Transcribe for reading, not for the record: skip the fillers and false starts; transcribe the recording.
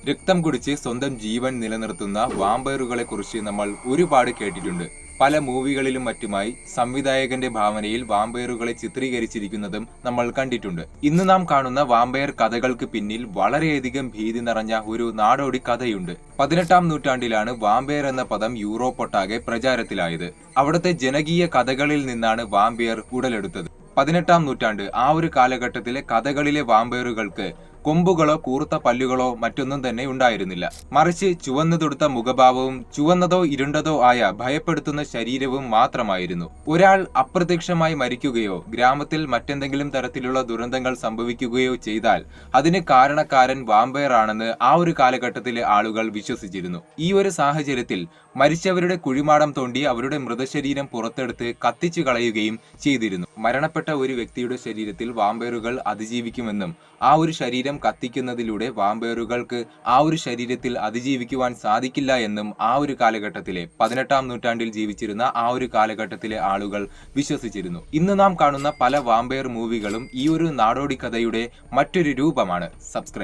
രക്തം കുടിച്ച് സ്വന്തം ജീവൻ നിലനിർത്തുന്ന വാമ്പയറുകളെ കുറിച്ച് നമ്മൾ ഒരുപാട് കേട്ടിട്ടുണ്ട്. പല മൂവികളിലും മറ്റുമായി സംവിധായകന്റെ ഭാവനയിൽ വാമ്പയറുകളെ ചിത്രീകരിച്ചിരിക്കുന്നതും നമ്മൾ കണ്ടിട്ടുണ്ട്. ഇന്ന് നാം കാണുന്ന വാമ്പയർ കഥകൾക്ക് പിന്നിൽ വളരെയധികം ഭീതി നിറഞ്ഞ ഒരു നാടോടി കഥയുണ്ട്. 18-ാം നൂറ്റാണ്ടിലാണ് വാമ്പയർ എന്ന പദം യൂറോപ്പൊട്ടാകെ പ്രചാരത്തിലായത്. അവിടുത്തെ ജനകീയ കഥകളിൽ നിന്നാണ് വാമ്പയർ ഉടലെടുത്തത്. 18-ാം നൂറ്റാണ്ട് ആ ഒരു കാലഘട്ടത്തിലെ കഥകളിലെ വാമ്പയറുകൾക്ക് കൊമ്പുകളോ കൂർത്ത പല്ലുകളോ മറ്റൊന്നും തന്നെ ഉണ്ടായിരുന്നില്ല. മറിച്ച് ചുവന്നു തൊടുത്ത മുഖഭാവവും ചുവന്നതോ ഇരുണ്ടതോ ആയ ഭയപ്പെടുത്തുന്ന ശരീരവും മാത്രമായിരുന്നു. ഒരാൾ അപ്രത്യക്ഷമായി മരിക്കുകയോ ഗ്രാമത്തിൽ മറ്റെന്തെങ്കിലും തരത്തിലുള്ള ദുരന്തങ്ങൾ സംഭവിക്കുകയോ ചെയ്താൽ അതിന് കാരണക്കാരൻ വാമ്പയർ ആണെന്ന് ആ ഒരു കാലഘട്ടത്തിലെ ആളുകൾ വിശ്വസിച്ചിരുന്നു. ഈ ഒരു സാഹചര്യത്തിൽ മരിച്ചവരുടെ കുഴിമാടം തോണ്ടി അവരുടെ മൃതശരീരം പുറത്തെടുത്ത് കത്തിച്ചു കളയുകയും ചെയ്തിരുന്നു. മരണപ്പെട്ട ഒരു വ്യക്തിയുടെ ശരീരത്തിൽ വാമ്പയറുകൾ അതിജീവിക്കുമെന്നും ആ ഒരു ശരീരം കത്തിക്കുന്നതിലൂടെ വാമ്പയറുകൾക്ക് ആ ഒരു ശരീരത്തിൽ അതിജീവിക്കുവാൻ സാധിക്കില്ല എന്നും ആ ഒരു കാലഘട്ടത്തിലെ 18-ാം നൂറ്റാണ്ടിൽ ജീവിച്ചിരുന്ന ആ ഒരു കാലഘട്ടത്തിലെ ആളുകൾ വിശ്വസിച്ചിരുന്നു. ഇന്ന് നാം കാണുന്ന പല വാമ്പയർ മൂവികളും ഈ ഒരു നാടോടി കഥയുടെ മറ്റൊരു രൂപമാണ്. സബ്സ്ക്രൈബ്